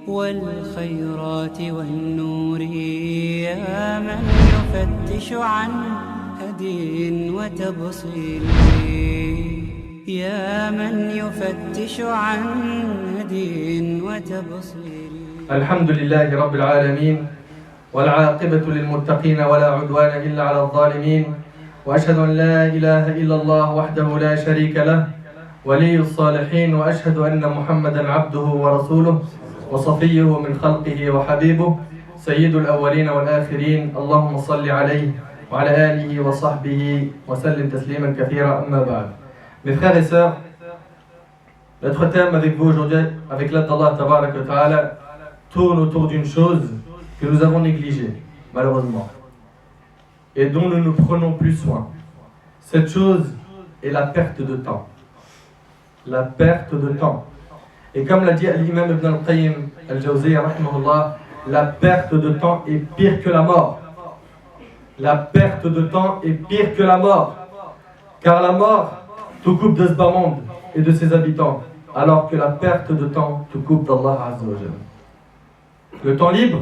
والخيرات والنور يا من يفتش عن هدي وتبصير يا من يفتش عن هدي وتبصير. الحمد لله رب العالمين والعاقبة للمتقين ولا عدوان إلا على الظالمين وأشهد أن لا إله إلا الله وحده لا شريك له ولي الصالحين وأشهد أن محمدا عبده ورسوله وصفيه من خلقه وحبيبه سيد الأولين والآخرين. اللهم صل عليه وعلى آله وصحبه وسلم تسليما كثيرا. أما بعد. Mes frères et sœurs, notre thème avec vous aujourd'hui, avec l'aide d'Allah Tabarak wa Ta'ala, tourne autour d'une chose que nous avons négligée, malheureusement, et dont nous ne prenons plus soin. Cette chose est la perte de temps. La perte de temps. Et comme l'a dit l'imam Ibn al-Qayyim al-Jawziyya, rahimahullah, la perte de temps est pire que la mort. La perte de temps est pire que la mort. Car la mort te coupe de ce bas monde et de ses habitants, alors que la perte de temps te coupe d'Allah Azza wa Jalla. Le temps libre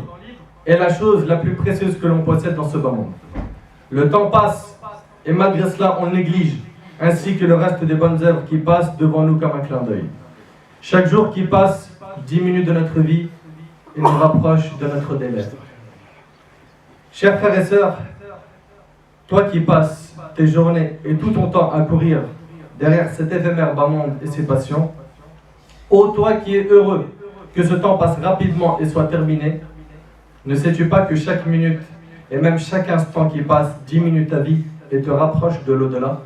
est la chose la plus précieuse que l'on possède dans ce bas monde. Le temps passe et malgré cela on le néglige, ainsi que le reste des bonnes œuvres qui passent devant nous comme un clin d'œil. Chaque jour qui passe diminue de notre vie et nous rapproche de notre délai. Chers frères et sœurs, toi qui passes tes journées et tout ton temps à courir derrière cet éphémère bas monde et ses passions, ô toi qui es heureux que ce temps passe rapidement et soit terminé, ne sais-tu pas que chaque minute et même chaque instant qui passe diminue ta vie et te rapproche de l'au-delà?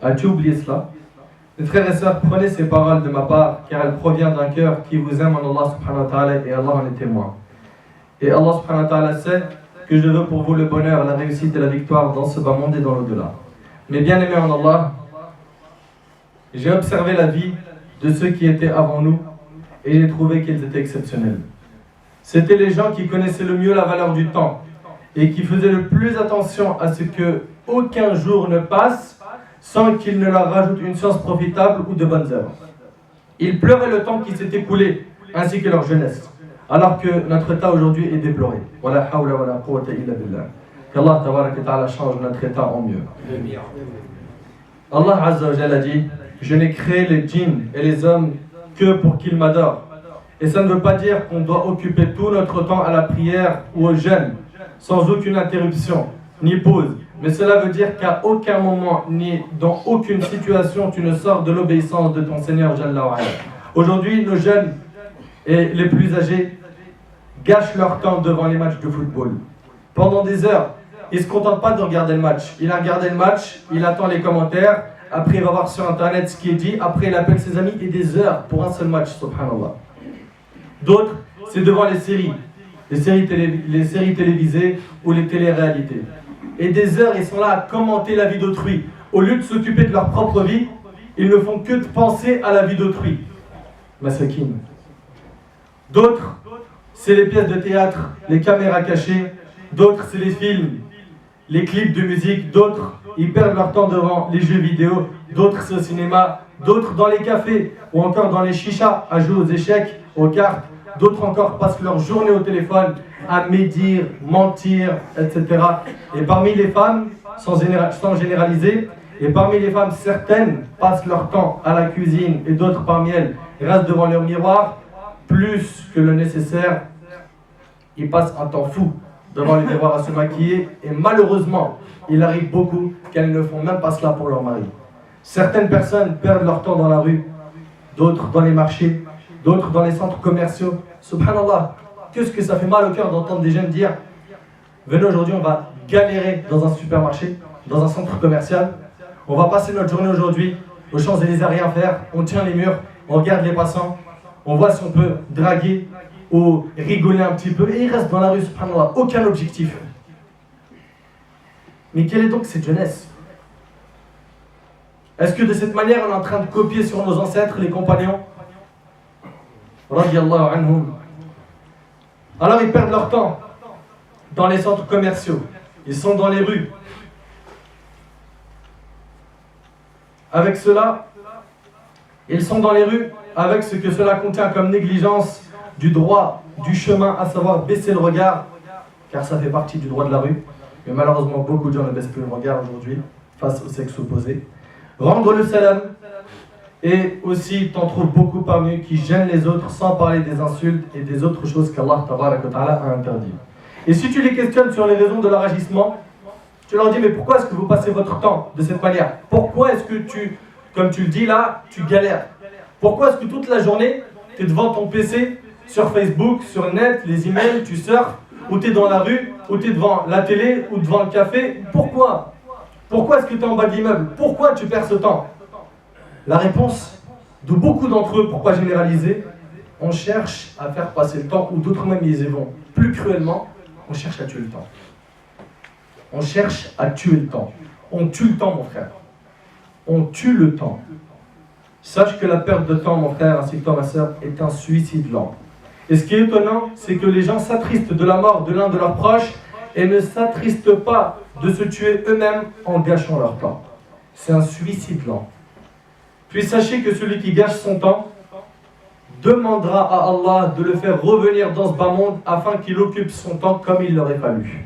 As-tu oublié cela? Mes frères et sœurs, prenez ces paroles de ma part, car elles proviennent d'un cœur qui vous aime en Allah subhanahu wa ta'ala, et Allah en est témoin. Et Allah subhanahu wa ta'ala sait que je veux pour vous le bonheur, la réussite et la victoire dans ce bas monde et dans l'au-delà. Mais bien aimés en Allah, j'ai observé la vie de ceux qui étaient avant nous et j'ai trouvé qu'ils étaient exceptionnels. C'étaient les gens qui connaissaient le mieux la valeur du temps et qui faisaient le plus attention à ce que aucun jour ne passe sans qu'il ne leur rajoute une science profitable ou de bonnes œuvres. Ils pleuraient le temps qui s'est écoulé ainsi que leur jeunesse, alors que notre état aujourd'hui est déploré. Wala hawla wala quwwata illa billah. Qu'Allah tabaraka wa ta'ala change notre état en mieux. Allah Azza wa Jalla dit: je n'ai créé les djinns et les hommes que pour qu'ils m'adorent. Et ça ne veut pas dire qu'on doit occuper tout notre temps à la prière ou au jeûne, sans aucune interruption, ni pause. Mais cela veut dire qu'à aucun moment, ni dans aucune situation, tu ne sors de l'obéissance de ton Seigneur Jalla wa Ala. Aujourd'hui, nos jeunes et les plus âgés gâchent leur temps devant les matchs de football. Pendant des heures, il ne se contente pas de regarder le match. Il a regardé le match, il attend les commentaires, après il va voir sur internet ce qui est dit, après il appelle ses amis et des heures pour un seul match, subhanallah. D'autres, c'est devant les séries télévisées ou les téléréalités. Et des heures, ils sont là à commenter la vie d'autrui. Au lieu de s'occuper de leur propre vie, ils ne font que de penser à la vie d'autrui. Masakin. D'autres, c'est les pièces de théâtre, les caméras cachées. D'autres, c'est les films, les clips de musique. D'autres, ils perdent leur temps devant les jeux vidéo. D'autres, c'est au cinéma. D'autres, dans les cafés ou encore dans les chichas à jouer aux échecs, aux cartes. D'autres encore passent leur journée au téléphone à médire, mentir, etc. Et parmi les femmes, sans généraliser, et parmi les femmes, certaines passent leur temps à la cuisine et d'autres parmi elles restent devant leur miroir plus que le nécessaire. Ils passent un temps fou devant les miroirs à se maquiller et malheureusement, il arrive beaucoup qu'elles ne font même pas cela pour leur mari. Certaines personnes perdent leur temps dans la rue, d'autres dans les marchés, d'autres dans les centres commerciaux. Subhanallah, qu'est-ce que ça fait mal au cœur d'entendre des jeunes dire: venez aujourd'hui, on va galérer dans un supermarché, dans un centre commercial. On va passer notre journée aujourd'hui aux Champs-Élysées à rien faire. On tient les murs, on regarde les passants, on voit si on peut draguer ou rigoler un petit peu. Et ils restent dans la rue, subhanallah, aucun objectif. Mais quelle est donc cette jeunesse? Est-ce que de cette manière, on est en train de copier sur nos ancêtres, les compagnons radiyallahu anhum? Alors ils perdent leur temps dans les centres commerciaux, ils sont dans les rues. Avec cela, ils sont dans les rues avec ce que cela contient comme négligence du droit du chemin, à savoir baisser le regard, car ça fait partie du droit de la rue. Mais malheureusement, beaucoup de gens ne baissent plus le regard aujourd'hui face au sexe opposé. Rendre le salam, et aussi t'en trouves beaucoup parmi eux qui gênent les autres sans parler des insultes et des autres choses qu'Allah tabaraka wa ta'ala a interdit. Et si tu les questionnes sur les raisons de leur agissement, tu leur dis mais pourquoi est-ce que vous passez votre temps de cette manière? Pourquoi est-ce que comme tu le dis là, tu galères? Pourquoi est-ce que toute la journée, tu es devant ton PC, sur Facebook, sur le net, les emails, tu surfes, ou tu es dans la rue, ou tu es devant la télé, ou devant le café? Pourquoi? Pourquoi est-ce que tu es en bas de l'immeuble? Pourquoi tu perds ce temps? La réponse de beaucoup d'entre eux, pourquoi généraliser? On cherche à faire passer le temps, ou d'autres même ils y vont plus cruellement, on cherche à tuer le temps. On cherche à tuer le temps. On tue le temps, mon frère. On tue le temps. Sache que la perte de temps, mon frère, ainsi que toi, ma soeur, est un suicide lent. Et ce qui est étonnant, c'est que les gens s'attristent de la mort de l'un de leurs proches et ne s'attristent pas de se tuer eux-mêmes en gâchant leur temps. C'est un suicide lent. Puis sachez que celui qui gâche son temps demandera à Allah de le faire revenir dans ce bas monde afin qu'il occupe son temps comme il l'aurait fallu.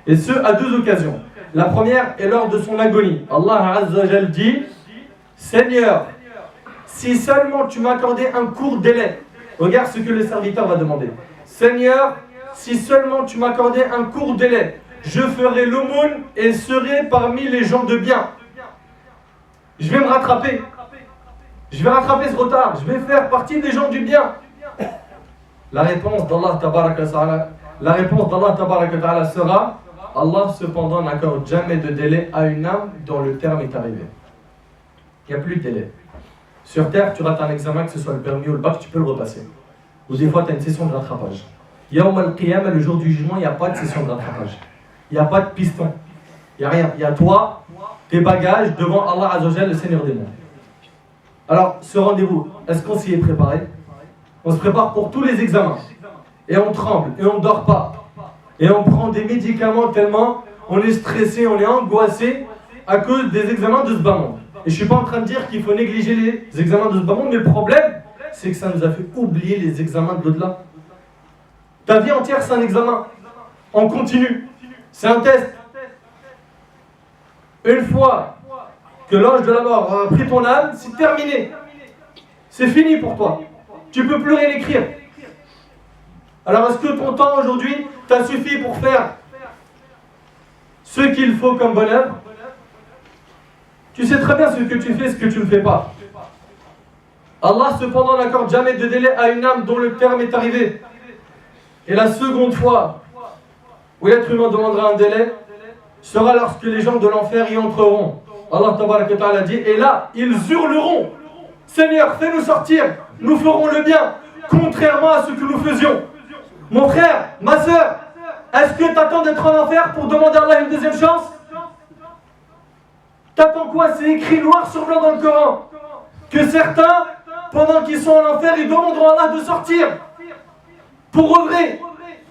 Et ce, à deux occasions. La première est lors de son agonie. Allah Azza wa Jal dit: Seigneur, si seulement tu m'accordais un court délai. Regarde ce que le serviteur va demander. Seigneur, si seulement tu m'accordais un court délai, je ferai l'aumône et serai parmi les gens de bien. Je vais me rattraper. Je vais rattraper ce retard. Je vais faire partie des gens du bien. La réponse d'Allah Tabaraka wa Ta'ala sera: Allah cependant n'accorde jamais de délai à une âme dont le terme est arrivé. Il n'y a plus de délai. Sur terre, tu rates un examen, que ce soit le permis ou le bac, tu peux le repasser. Ou des fois, tu as une session de rattrapage. Yawm al-Qiyamah, le jour du jugement, il n'y a pas de session de rattrapage. Il n'y a pas de piston. Il n'y a rien. Il y a toi, tes bagages, devant Allah Azza wa Jal, le Seigneur des mondes. Alors, ce rendez-vous, est-ce qu'on s'y est préparé? On se prépare pour tous les examens. Et on tremble, et on ne dort pas. Et on prend des médicaments tellement on est stressé, on est angoissé à cause des examens de ce bas monde. Et je ne suis pas en train de dire qu'il faut négliger les examens de ce bas monde, mais le problème, c'est que ça nous a fait oublier les examens de l'au-delà. Ta vie entière, c'est un examen. En continu. C'est un test. Une fois que l'ange de la mort a pris ton âme, c'est terminé. C'est fini pour toi. Tu ne peux plus rien écrire. Alors est-ce que ton temps aujourd'hui t'a suffi pour faire ce qu'il faut comme bonne œuvre? Tu sais très bien ce que tu fais, ce que tu ne fais pas. Allah cependant n'accorde jamais de délai à une âme dont le terme est arrivé. Et la seconde fois où l'être humain demandera un délai sera lorsque les gens de l'enfer y entreront. Allah Tabaraka wa Ta'ala dit: et là, ils hurleront: Seigneur, fais-nous sortir, nous ferons le bien, contrairement à ce que nous faisions. Mon frère, ma soeur, est-ce que tu attends d'être en enfer pour demander à Allah une deuxième chance? T'attends quoi? C'est écrit noir sur blanc dans le Coran que certains, pendant qu'ils sont en enfer, ils demanderont à Allah de sortir pour œuvrer,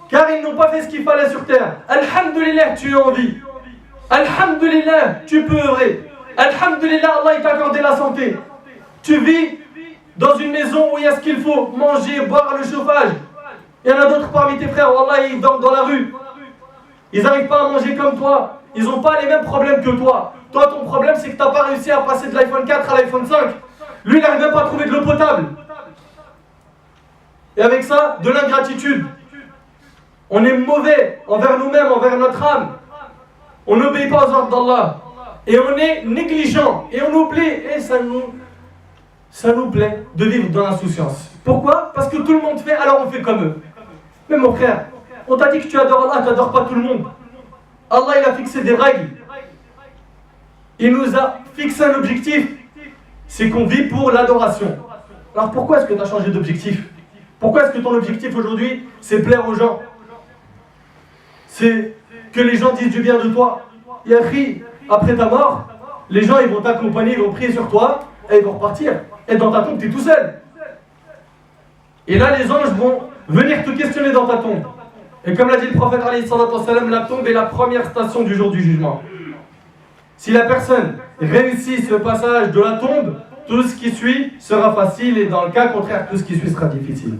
car ils n'ont pas fait ce qu'il fallait sur terre. Alhamdulillah, tu es en vie. Alhamdulillah, tu peux œuvrer. Alhamdulillah, Allah t'a accordé la santé. Tu vis dans une maison où il y a ce qu'il faut, manger, boire, le chauffage. Il y en a d'autres parmi tes frères, Wallah, ils dorment dans la rue. Ils n'arrivent pas à manger comme toi. Ils n'ont pas les mêmes problèmes que toi. Toi, ton problème, c'est que tu n'as pas réussi à passer de l'iPhone 4 à l'iPhone 5. Lui, il n'arrive même pas à trouver de l'eau potable. Et avec ça, de l'ingratitude. On est mauvais envers nous-mêmes, envers notre âme. On n'obéit pas aux ordres d'Allah. Et on est négligent. Et on oublie. Et ça nous plaît de vivre dans l'insouciance. Pourquoi? Parce que tout le monde fait, alors on fait comme eux. Mais mon frère, on t'a dit que tu adores Allah, tu n'adores pas tout le monde. Allah, il a fixé des règles. Il nous a fixé un objectif. C'est qu'on vit pour l'adoration. Alors pourquoi est-ce que tu as changé d'objectif? Pourquoi est-ce que ton objectif aujourd'hui, c'est plaire aux gens? C'est que les gens disent du bien de toi. Yahri, après ta mort, les gens ils vont t'accompagner, ils vont prier sur toi et ils vont repartir. Et dans ta tombe, tu es tout seul. Et là, les anges vont venir te questionner dans ta tombe. Et comme l'a dit le prophète, la tombe est la première station du jour du jugement. Si la personne réussit ce passage de la tombe, tout ce qui suit sera facile, et dans le cas contraire, tout ce qui suit sera difficile.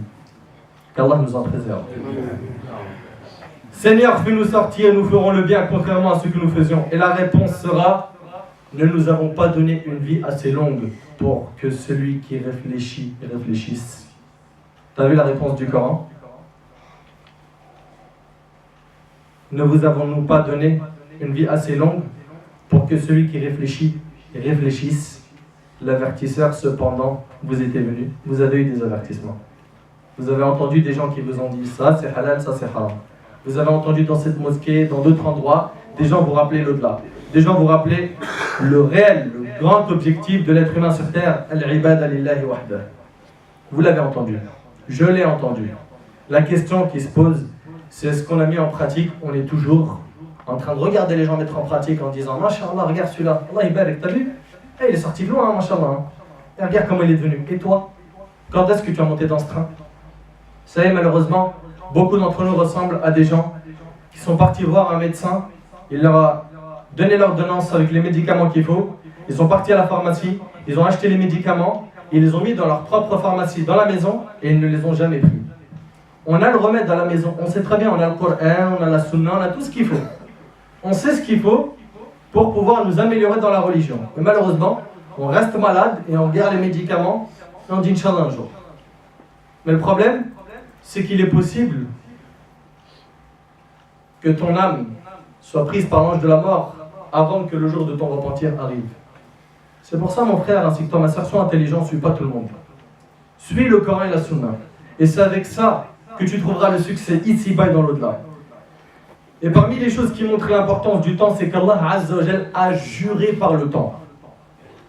Qu'Allah nous en préserve. Seigneur, fais-nous sortir, nous ferons le bien contrairement à ce que nous faisions. Et la réponse sera, ne nous avons pas donné une vie assez longue pour que celui qui réfléchit réfléchisse. Tu as vu la réponse du Coran? Ne vous avons-nous pas donné une vie assez longue pour que celui qui réfléchit réfléchisse? L'avertisseur, cependant, vous était venu, vous avez eu des avertissements. Vous avez entendu des gens qui vous ont dit ça c'est halal, ça c'est haram. Vous avez entendu dans cette mosquée, dans d'autres endroits, des gens vous rappelaient l'au-delà. Des gens vous rappelaient le réel, le grand objectif de l'être humain sur terre, al-ibada lillahi wahdah. Vous l'avez entendu, je l'ai entendu. La question qui se pose, c'est est-ce qu'on a mis en pratique? On est toujours en train de regarder les gens mettre en pratique en disant Masha'Allah, regarde celui-là, Allah il barik, t'as vu? Il est sorti de loin, Masha'Allah. Et regarde comment il est devenu. Et toi? Quand est-ce que tu as monté dans ce train? Vous savez, malheureusement, beaucoup d'entre nous ressemblent à des gens qui sont partis voir un médecin, il leur a donné l'ordonnance avec les médicaments qu'il faut, ils sont partis à la pharmacie, ils ont acheté les médicaments, ils les ont mis dans leur propre pharmacie, dans la maison, et ils ne les ont jamais pris. On a le remède à la maison, on sait très bien, on a le Coran, on a la Sunna, on a tout ce qu'il faut. On sait ce qu'il faut pour pouvoir nous améliorer dans la religion. Mais malheureusement, on reste malade et on regarde les médicaments et on dit Inch'Allah un jour. Mais le problème, c'est qu'il est possible que ton âme soit prise par l'ange de la mort avant que le jour de ton repentir arrive. C'est pour ça, mon frère, ainsi que toi, ma sœur, sois intelligent, suis pas tout le monde. Suis le Coran et la Sunna. Et c'est avec ça que tu trouveras le succès ici-bas et dans l'au-delà. Et parmi les choses qui montrent l'importance du temps, c'est qu'Allah Azza wa Jal a juré par le temps.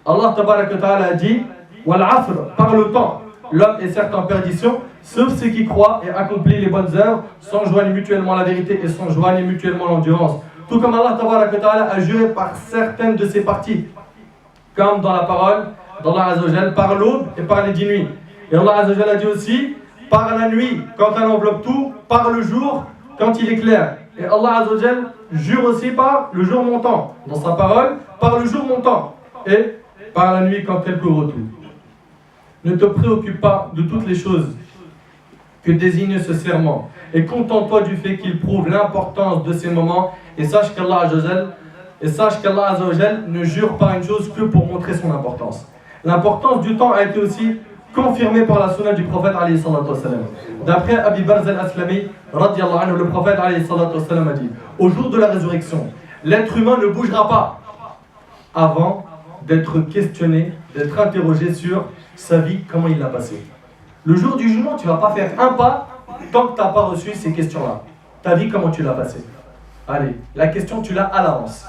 Allah Tabaraka wa Ta'ala a dit Wal Afr, par le temps. L'homme est certes en perdition, sauf ceux qui croient et accomplissent les bonnes œuvres, s'enjoignent mutuellement la vérité et s'enjoignent mutuellement l'endurance. Tout comme Allah Tabaraka wa Ta'ala a juré par certaines de ses parties, comme dans la parole d'Allah Azza wa Jal, par l'aube et par les 10 nuits. Et Allah Azza wa Jal a dit aussi par la nuit, quand elle enveloppe tout, par le jour, quand il est clair. Et Allah Azza wa Jal jure aussi par le jour montant, dans sa parole, par le jour montant, et par la nuit quand elle couvre tout. Ne te préoccupe pas de toutes les choses que désigne ce serment, et contente-toi du fait qu'il prouve l'importance de ces moments, et sache qu'Allah Azza wa Jal ne jure pas une chose que pour montrer son importance. L'importance du temps a été aussi confirmée par la sunna du prophète alayhi salatu wassalam. D'après Abi Barz al-Aslami, radiyallahu anhu, le prophète alayhi salatu wassalam a dit au jour de la résurrection, l'être humain ne bougera pas avant d'être questionné, d'être interrogé sur sa vie, comment il l'a passée. Le jour du jugement, tu ne vas pas faire un pas tant que tu n'as pas reçu ces questions-là. Ta vie, comment tu l'as passée? Allez, la question, tu l'as à l'avance.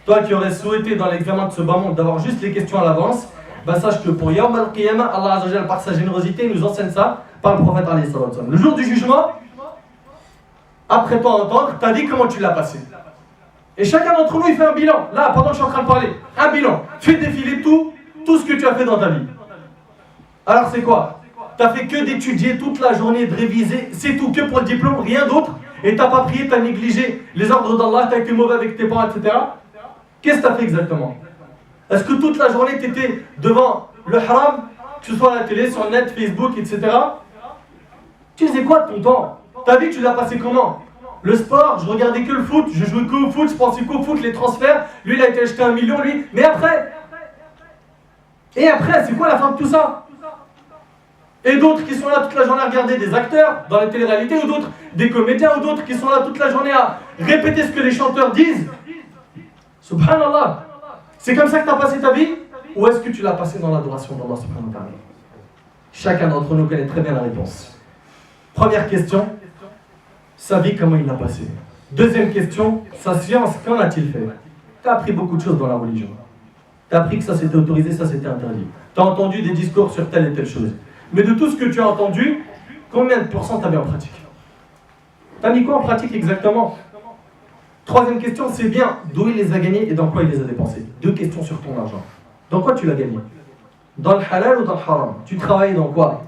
Toi qui aurais souhaité dans l'examen de ce bas monde d'avoir juste les questions à l'avance, bah sache que pour Yawm al-Qiyamah, Allah Azza wa Jalla, par sa générosité, nous enseigne ça par le prophète alayhi salatu wassalam. Le jour du jugement, après toi entendre, ta vie, comment tu l'as passée? Et chacun d'entre nous, il fait un bilan. Là, pendant que je suis en train de parler, un bilan. Fais défiler tout ce que tu as fait dans ta vie. Alors c'est quoi? Tu n'as fait que d'étudier toute la journée, de réviser, c'est tout, que pour le diplôme, rien d'autre. Et tu n'as pas prié, tu as négligé les ordres d'Allah, tu as été mauvais avec tes parents, etc. Qu'est-ce que tu as fait exactement? Est-ce que toute la journée tu étais devant le haram, que ce soit à la télé, sur le net, Facebook, etc. Tu faisais quoi de ton temps? Ta vie, tu l'as passé comment? Le sport, je regardais que le foot, je jouais que au foot, je pensais qu'au foot, les transferts, lui il a été acheté 1 million, lui. Mais après? Et après, c'est quoi la fin de tout ça? Et d'autres qui sont là toute la journée à regarder des acteurs dans les téléréalités, ou d'autres, des comédiens, ou d'autres qui sont là toute la journée à répéter ce que les chanteurs disent. Subhanallah. C'est comme ça que tu as passé ta vie? Ou est-ce que tu l'as passé dans l'adoration d'Allah subhanahu wa ta'ala? Chacun d'entre nous connaît très bien la réponse. Première question, sa vie, comment il l'a passée? Deuxième question, sa science, qu'en a-t-il fait? Tu as appris beaucoup de choses dans la religion. Tu as appris que ça c'était autorisé, ça c'était interdit. Tu as entendu des discours sur telle et telle chose. Mais de tout ce que tu as entendu, combien de pourcents tu as mis en pratique? Tu as mis quoi en pratique exactement? Troisième question, c'est bien d'où il les a gagnés et dans quoi il les a dépensés. 2 questions sur ton argent. Dans quoi tu l'as gagné? Dans le halal ou dans le haram? Tu travailles dans quoi?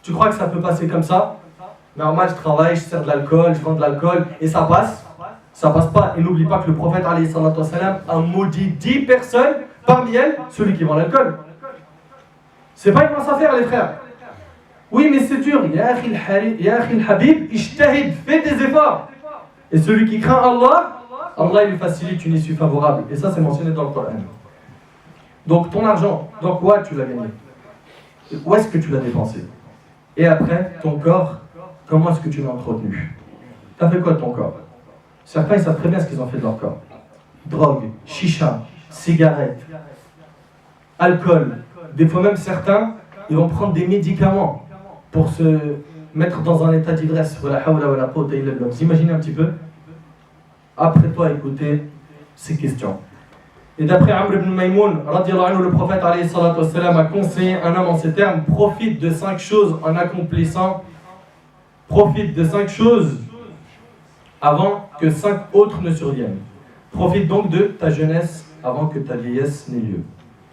Tu crois que ça peut passer comme ça? Normal, je travaille, je sers de l'alcool, je vends de l'alcool et ça passe? Ça passe pas. Et n'oublie pas que le prophète alayhi salatu wassalam a maudit 10 personnes, parmi elles celui qui vend l'alcool. C'est pas une mince affaire, les frères. Oui, mais c'est dur. Ya akhi al-habib, ijtahid, fais des efforts. Et celui qui craint Allah, Allah il lui facilite une issue favorable. Et ça, c'est mentionné dans le Coran. Donc, ton argent, dans quoi tu l'as gagné? Où est-ce que tu l'as dépensé? Et après, ton corps, comment est-ce que tu l'as entretenu? Tu as fait quoi de ton corps? Certains, ils savent très bien ce qu'ils ont fait de leur corps. Drogue, chicha, cigarette, alcool. Des fois même, certains, ils vont prendre des médicaments pour se mettre dans un état d'ivresse. Vous imaginez un petit peu? Après toi, écoutez ces questions. Et d'après Amr ibn Maymoun, le prophète a conseillé un homme en ces termes: profite de 5 choses en accomplissant, profite de 5 choses avant que 5 autres ne surviennent. Profite donc de ta jeunesse avant que ta vieillesse n'ait lieu.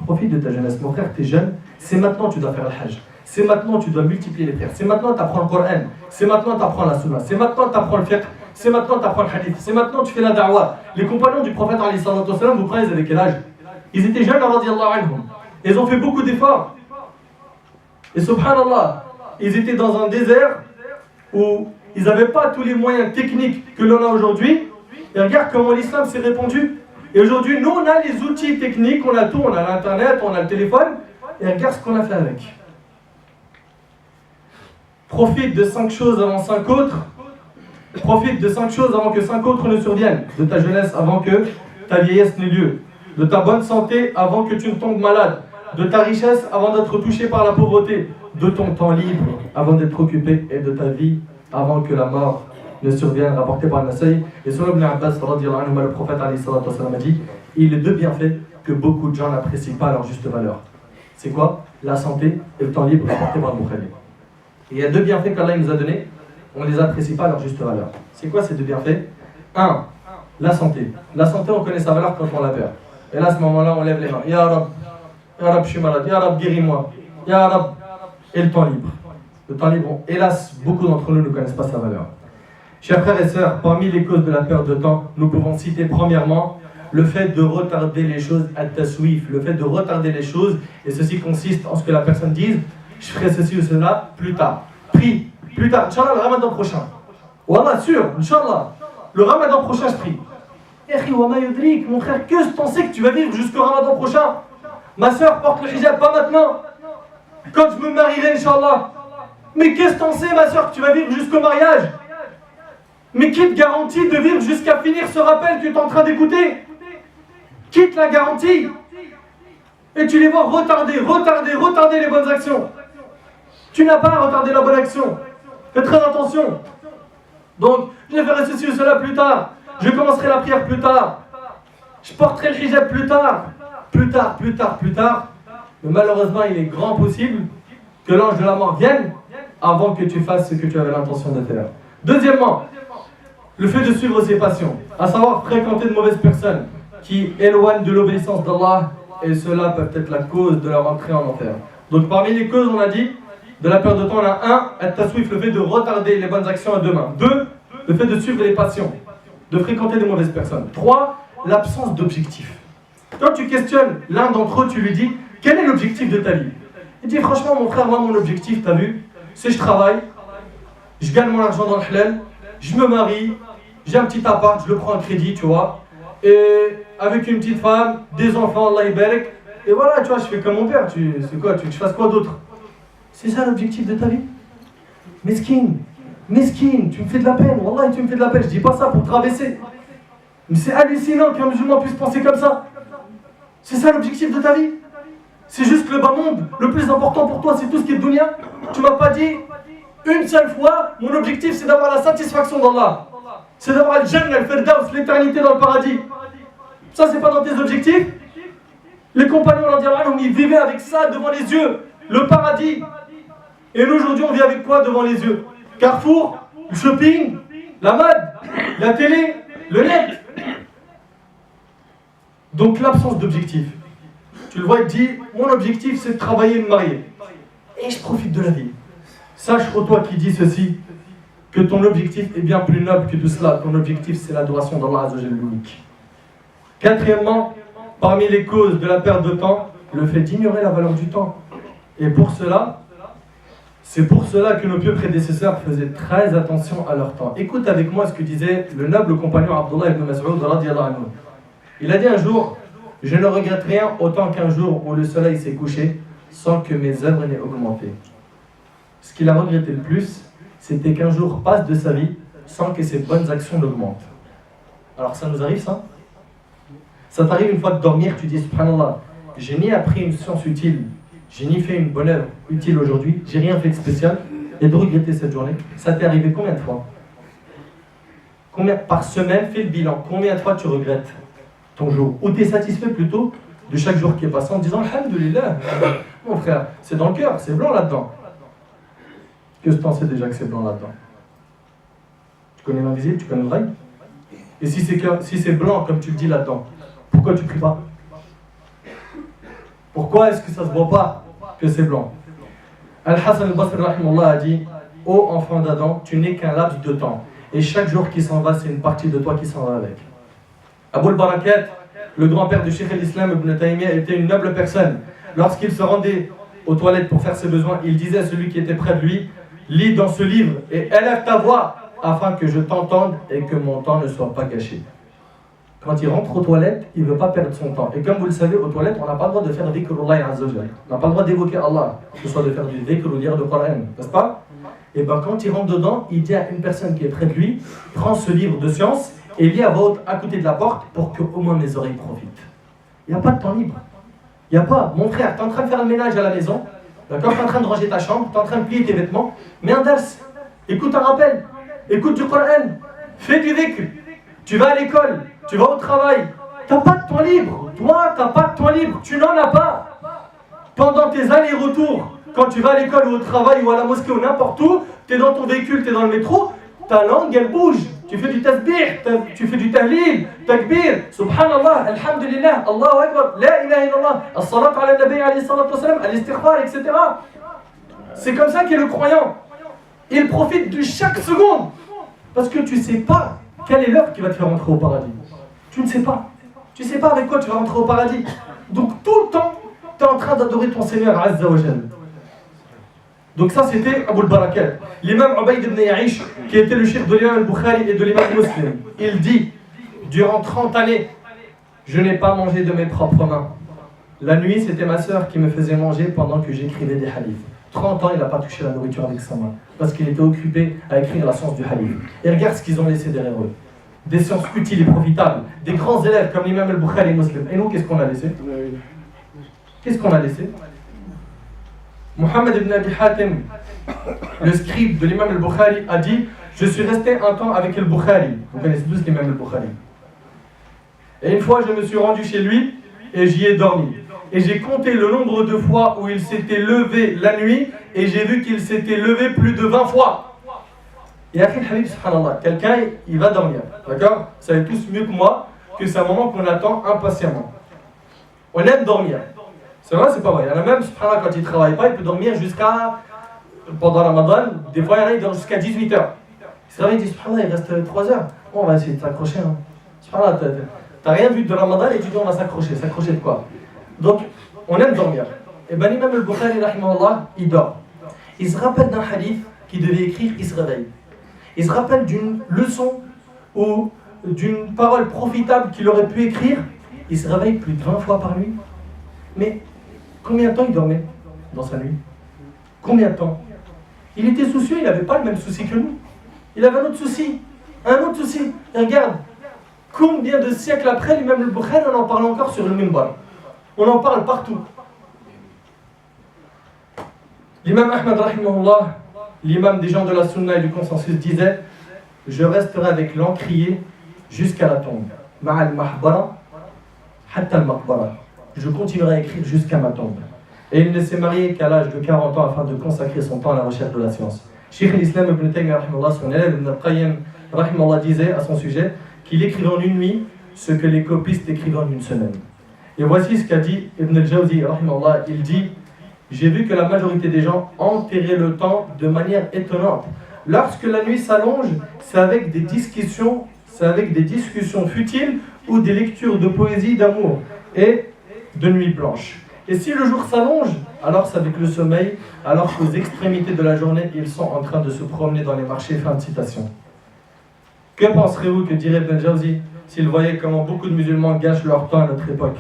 Profite de ta jeunesse, mon frère, tu es jeune, c'est maintenant que tu dois faire le hajj. C'est maintenant que tu dois multiplier les prières. C'est maintenant que tu apprends le Coran. C'est maintenant que tu apprends la sunna. C'est maintenant que tu apprends le fiqh. C'est maintenant que tu apprends le hadith. C'est maintenant que tu fais la da'wah. Les compagnons du prophète, vous croyez, ils avaient quel âge? Ils étaient jeunes, ils ont fait beaucoup d'efforts. Et subhanallah, ils étaient dans un désert où ils n'avaient pas tous les moyens techniques que l'on a aujourd'hui. Et regarde comment l'islam s'est répandu. Et aujourd'hui, nous, on a les outils techniques, on a tout, on a l'internet, on a le téléphone. Et regarde ce qu'on a fait avec. Profite de 5 choses avant 5 autres. Profite de 5 choses avant que 5 autres ne surviennent. De ta jeunesse avant que ta vieillesse n'ait lieu. De ta bonne santé avant que tu ne tombes malade. De ta richesse avant d'être touché par la pauvreté. De ton temps libre avant d'être occupé. Et de ta vie avant que la mort ne survienne, rapporté par Nasai. Et sur Ibn Abbas, le prophète a dit: il est 2 bienfaits que beaucoup de gens n'apprécient pas à leur juste valeur. C'est quoi? La santé et le temps libre, rapporté par le Bukhari. Et il y a 2 bienfaits qu'Allah nous a donnés, on ne les apprécie pas à leur juste valeur. C'est quoi ces 2 bienfaits? 1. La santé. La santé, on connaît sa valeur quand on la perd. Et là, à ce moment-là, on lève les mains. Ya Rab, je suis malade. Ya Rab, guéris-moi. Ya Rab. Et le temps libre. Le temps libre, hélas, beaucoup d'entre nous ne connaissent pas sa valeur. Chers frères et sœurs, parmi les causes de la perte de temps, nous pouvons citer premièrement le fait de retarder les choses à taswif, le fait de retarder les choses, et ceci consiste en ce que la personne dise: je ferai ceci ou cela plus tard. Prie, plus tard, Inch'Allah, le ramadan prochain. Wallah, sûr, Inch'Allah, le ramadan prochain, je prie. Mon frère, que t'en sais que tu vas vivre jusqu'au ramadan prochain? Ma soeur porte le hijab, pas maintenant. Quand je me marierai, Inch'Allah. Mais qu'est-ce que t'en sais, ma soeur, que tu vas vivre jusqu'au mariage? Mais qui te garantit de vivre jusqu'à finir ce rappel que tu es en train d'écouter? Qui te la garantit? Et tu les vois retarder les bonnes actions. Tu n'as pas à retarder la bonne action. Fais très attention. Donc, je ferai ceci ou cela plus tard. Je commencerai la prière plus tard. Je porterai le hijab plus tard. Plus tard. Mais malheureusement, il est grand possible que l'ange de la mort vienne avant que tu fasses ce que tu avais l'intention de faire. Deuxièmement, le fait de suivre ses passions, à savoir fréquenter de mauvaises personnes qui éloignent de l'obéissance d'Allah, et cela peut être la cause de leur entrée en enfer. Donc parmi les causes, on a dit, de la perte de temps, on a 1, at-taswif, le fait de retarder les bonnes actions à demain. 2, le fait de suivre les passions, de fréquenter de mauvaises personnes. 3, l'absence d'objectif. Quand tu questionnes l'un d'entre eux, tu lui dis: quel est l'objectif de ta vie? Il dit: franchement mon frère, moi mon objectif, t'as vu, c'est je travaille, je gagne mon argent dans le halal, je me marie, j'ai un petit appart, je le prends en crédit, tu vois, et avec une petite femme, des enfants, Allah ibarak, et voilà, tu vois, je fais comme mon père. C'est quoi, tu fasses quoi d'autre? C'est ça l'objectif de ta vie? Meskin, tu me fais de la peine, Wallah, tu me fais de la peine, je dis pas ça pour te rabaisser. Mais c'est hallucinant qu'un musulman puisse penser comme ça. C'est ça l'objectif de ta vie? C'est juste le bas monde, le plus important pour toi, c'est tout ce qui est dunya. Tu m'as pas dit une seule fois: mon objectif c'est d'avoir la satisfaction d'Allah. C'est d'avoir le Jannah, le Firdaus, l'éternité dans le paradis. Ça, c'est pas dans tes objectifs? Les compagnons, ils vivaient avec ça devant les yeux, le paradis. Et nous, aujourd'hui, on vit avec quoi devant les yeux? Carrefour, le shopping, la mode, la télé, le net. Donc, l'absence d'objectif. Tu le vois, il dit: mon objectif, c'est de travailler et de me marier. Et je profite de la vie. Sache, ô toi qui dis ceci, que ton objectif est bien plus noble que tout cela. Ton objectif, c'est l'adoration d'Allah Azza wa Jalla l'unique. Quatrièmement, parmi les causes de la perte de temps, le fait d'ignorer la valeur du temps. Et pour cela, C'est pour cela que nos pieux prédécesseurs faisaient très attention à leur temps. Écoute avec moi ce que disait le noble compagnon Abdullah ibn Mas'ud radiyallahu anhu. Il a dit un jour, je ne regrette rien autant qu'un jour où le soleil s'est couché sans que mes œuvres n'aient augmenté. Ce qu'il a regretté le plus, c'était qu'un jour passe de sa vie sans que ses bonnes actions n'augmentent. Alors ça nous arrive ça? Ça t'arrive une fois de dormir, tu dis subhanallah, j'ai ni appris une science utile, j'ai ni fait une bonne œuvre utile aujourd'hui, j'ai rien fait de spécial, et de regretter cette journée. Ça t'est arrivé combien de fois? Combien par semaine? Fais le bilan. Combien de fois tu regrettes ton jour? Ou tu es satisfait plutôt de chaque jour qui est passé en disant alhamdoulilah, mon frère, c'est dans le cœur, c'est blanc là-dedans. Qu'est-ce que tu en sais déjà que c'est blanc là-dedans? Tu connais l'invisible, tu connais le règle? Et si c'est blanc comme tu le dis là-dedans, pourquoi tu ne pries pas? Pourquoi est-ce que ça ne se voit pas que c'est blanc? Al-Hassan al-Basri rahimahullah a dit: ô enfant d'Adam, tu n'es qu'un laps de temps, et chaque jour qui s'en va, c'est une partie de toi qui s'en va avec. Abu al-Barakat, le grand-père du Cheikh al-Islam Ibn Taymiyyah, était une noble personne. Lorsqu'il se rendait aux toilettes pour faire ses besoins, il disait à celui qui était près de lui: lis dans ce livre et élève ta voix afin que je t'entende et que mon temps ne soit pas gâché. Quand il rentre aux toilettes, il ne veut pas perdre son temps. Et comme vous le savez, aux toilettes, on n'a pas le droit de faire dhikrullah azza wa jalla. On n'a pas le droit d'évoquer Allah, que ce soit de faire du dhikr ou lire le Coran, n'est-ce pas? Et bien quand il rentre dedans, il dit à une personne qui est près de lui: prends ce livre de science et lis à voix haute à côté de la porte pour que au moins mes oreilles profitent. Il n'y a pas de temps libre. Il n'y a pas, mon frère, tu es en train de faire le ménage à la maison, d'accord? Tu es en train de ranger ta chambre, tu es en train de plier tes vêtements, mets un dars, écoute un rappel, écoute du Coran, fais du dhikr, tu vas à l'école, tu vas au travail, tu n'as pas de temps libre. Toi, tu n'as pas de temps libre, tu n'en as pas. Pendant tes allers-retours, quand tu vas à l'école ou au travail ou à la mosquée ou n'importe où, tu es dans ton véhicule, tu es dans le métro, ta langue elle bouge. Tu fais du tasbih, tu fais du tahlil, takbir, subhanallah, alhamdulillah, Allahu akbar, la ilaha illallah, as-salat ala nabi alayhi salatu wassalam, al-istighfar, etc. C'est comme ça qu'est le croyant. Il profite de chaque seconde. Parce que tu ne sais pas quelle est l'œuvre qui va te faire rentrer au paradis. Tu ne sais pas. Tu ne sais pas avec quoi tu vas rentrer au paradis. Donc tout le temps, tu es en train d'adorer ton Seigneur Azza wa Jal. Donc ça c'était Abu al-Barakat. L'imam Ubayd ibn Ya'ish, qui était le cheikh de l'imam al-Bukhari et de l'imam Muslim, il dit: durant 30 années, je n'ai pas mangé de mes propres mains. La nuit, c'était ma sœur qui me faisait manger pendant que j'écrivais des hadiths. 30 ans, il n'a pas touché la nourriture avec sa main, parce qu'il était occupé à écrire la science du hadith. Et regarde ce qu'ils ont laissé derrière eux. Des sciences utiles et profitables, des grands élèves comme l'imam al-Bukhari et Muslim. Et nous, qu'est-ce qu'on a laissé? Qu'est-ce qu'on a laissé? Mohammed ibn Abi Hatim, le scribe de l'imam al-Bukhari, a dit: je suis resté un temps avec al-Bukhari. Vous connaissez tous l'imam al-Bukhari. Et une fois, je me suis rendu chez lui et j'y ai dormi. Et j'ai compté le nombre de fois où il s'était levé la nuit et j'ai vu qu'il s'était levé plus de 20 fois. Et après le Habib, subhanallah, quelqu'un, il va dormir, d'accord? Vous savez tous mieux que moi que c'est un moment qu'on attend impatiemment. On aime dormir. C'est vrai, c'est pas vrai. Il y en a même, subhanallah, quand il ne travaille pas, il peut dormir jusqu'à, pendant Ramadan, des fois il y en a, il dort jusqu'à 18h. Il se réveille, il dit, subhanallah, il reste 3 heures. Bon, on va essayer de s'accrocher. Hein. Subhanallah, t'as rien vu de Ramadan et tu dis, on va s'accrocher. S'accrocher de quoi? Donc, on aime dormir. Et ben l'imam al-Bukhari, rahimahullah, il dort. Il se rappelle d'un hadith qu'il devait écrire, il se réveille. Il se rappelle d'une leçon ou d'une parole profitable qu'il aurait pu écrire, il se réveille plus de 20 fois par nuit. Mais combien de temps il dormait dans sa nuit? Combien de temps? Il était soucieux, il n'avait pas le même souci que nous. Il avait un autre souci. Et regarde, combien de siècles après, l'imam al-Bukhari, on en parle encore sur le minbar. On en parle partout. L'imam Ahmad, rahimahullah, l'imam des gens de la sunna et du consensus, disait: je resterai avec l'encrier jusqu'à la tombe. Ma'al mahbara, hatta al-maqbara. Je continuerai à écrire jusqu'à ma tombe. Et il ne s'est marié qu'à l'âge de 40 ans afin de consacrer son temps à la recherche de la science. Cheikh al-Islam ibn Taymiyyah, son élève Ibn al-Qayyim, disait à son sujet qu'il écrivait en une nuit ce que les copistes écrivent en une semaine. Et voici ce qu'a dit Ibn al-Jawzi, il dit: j'ai vu que la majorité des gens enterraient le temps de manière étonnante. Lorsque la nuit s'allonge, c'est avec des discussions futiles ou des lectures de poésie, d'amour et de nuit blanche. Et si le jour s'allonge, alors c'est avec le sommeil, alors qu'aux extrémités de la journée, ils sont en train de se promener dans les marchés. Fin de citation. Que penserez-vous, que dirait Ibn Jawzi s'il voyait comment beaucoup de musulmans gâchent leur temps à notre époque,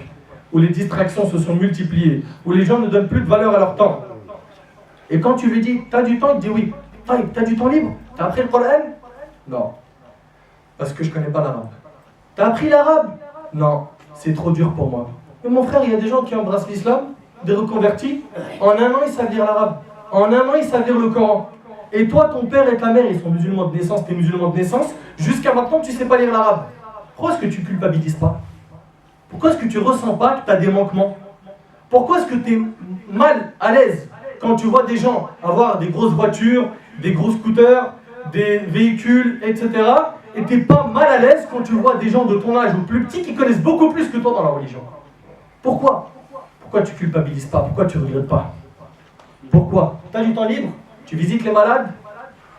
où les distractions se sont multipliées, où les gens ne donnent plus de valeur à leur temps. Et quand tu lui dis, t'as du temps, il te dit oui. T'as du temps libre? T'as appris le Coran? Non. Parce que je connais pas l'arabe. T'as appris l'arabe? Non, c'est trop dur pour moi. Mais mon frère, il y a des gens qui embrassent l'islam, des reconvertis, en un an ils savent lire l'arabe. En un an ils savent lire le Coran. Et toi, ton père et ta mère, ils sont musulmans de naissance, t'es musulman de naissance, jusqu'à maintenant tu sais pas lire l'arabe. Pourquoi est-ce que tu culpabilises pas? Pourquoi est-ce que tu ressens pas que tu as des manquements? Pourquoi est-ce que tu es mal à l'aise quand tu vois des gens avoir des grosses voitures, des gros scooters, des véhicules, etc. et tu n'es pas mal à l'aise quand tu vois des gens de ton âge ou plus petits qui connaissent beaucoup plus que toi dans la religion? Pourquoi? Pourquoi tu culpabilises pas? Pourquoi tu ne regrettes pas? Pourquoi? Tu as du temps libre? Tu visites les malades?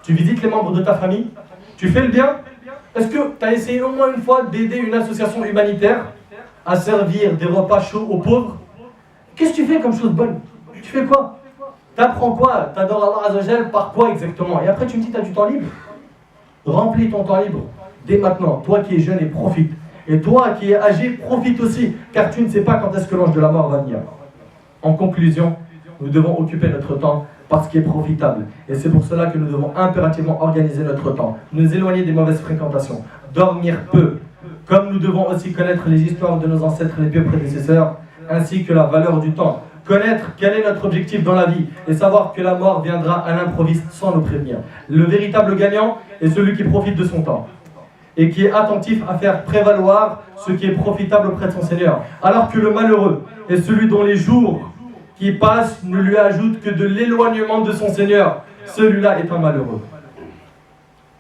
Tu visites les membres de ta famille? Tu fais le bien? Est-ce que tu as essayé au moins une fois d'aider une association humanitaire à servir des repas chauds aux pauvres? Qu'est-ce que tu fais comme chose bonne? Tu fais quoi? T'apprends quoi? T'adores Allah Azzawajal par quoi exactement? Et après tu me dis t'as du temps libre? Remplis ton temps libre dès maintenant. Toi qui es jeune et profite. Et toi qui es âgé, profite aussi, car tu ne sais pas quand est-ce que l'ange de la mort va venir. En conclusion, nous devons occuper notre temps par ce qui est profitable. Et c'est pour cela que nous devons impérativement organiser notre temps, nous éloigner des mauvaises fréquentations, dormir peu, comme nous devons aussi connaître les histoires de nos ancêtres et les pieux prédécesseurs, ainsi que la valeur du temps, connaître quel est notre objectif dans la vie et savoir que la mort viendra à l'improviste sans nous prévenir. Le véritable gagnant est celui qui profite de son temps et qui est attentif à faire prévaloir ce qui est profitable auprès de son Seigneur, alors que le malheureux est celui dont les jours qui passent ne lui ajoutent que de l'éloignement de son Seigneur. Celui-là est un malheureux.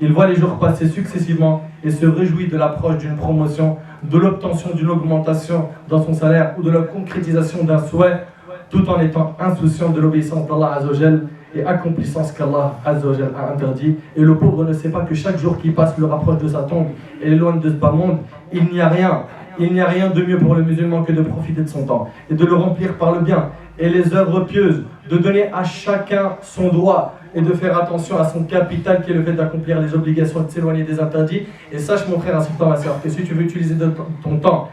Il voit les jours passer successivement et se réjouit de l'approche d'une promotion, de l'obtention d'une augmentation dans son salaire ou de la concrétisation d'un souhait, tout en étant insouciant de l'obéissance d'Allah Azzawajal et accomplissant ce qu'Allah Azzawajal a interdit. Et le pauvre ne sait pas que chaque jour qui passe le rapproche de sa tombe et l'éloigne de ce bas monde. Il n'y a rien de mieux pour le musulman que de profiter de son temps et de le remplir par le bien et les œuvres pieuses, de donner à chacun son droit et de faire attention à son capital qui est le fait d'accomplir les obligations et de s'éloigner des interdits. Et sache mon frère ainsi que toi ma soeur que si tu veux utiliser ton temps,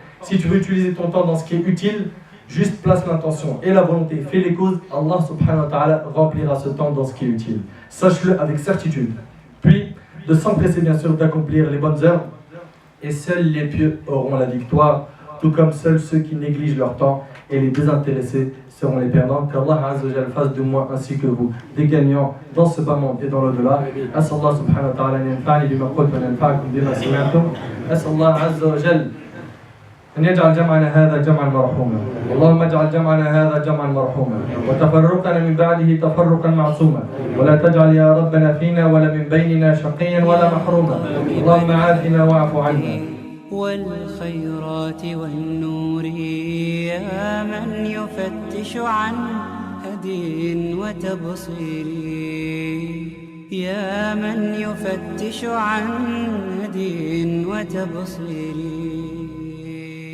dans ce qui est utile, juste place l'intention et la volonté, fais les causes, Allah subhanahu wa ta'ala remplira ce temps dans ce qui est utile. Sache-le avec certitude. Puis, de s'empresser bien sûr d'accomplir les bonnes œuvres, et seuls les pieux auront la victoire, tout comme seuls ceux qui négligent leur temps et les désintéressés seront les perdants. Qu'Allah Azzawajal fasse de moi ainsi que vous des gagnants dans ce bas monde et dans l'au-delà. As'Allah subhanahu wa ta'ala an yanfa'ani bima qultu wa yanfa'akum bima sami'tum. As'Allah Azzawajal أن يجعل جمعنا هذا جمعا مرحوما اللهم اجعل جمعنا هذا جمعا مرحوما وتفرقنا من بعده تفرقا معصوما ولا تجعل يا ربنا فينا ولا من بيننا شقيا ولا محروما اللهم عافنا واعف عنا والخيرات والنور يا من يفتش عن هدي وتبصير يا من يفتش عن هدي وتبصير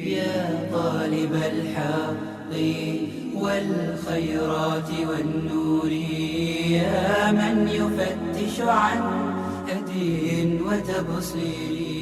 يا طالب الحق والخيرات والنور يا من يفتش عن هدي وتبصير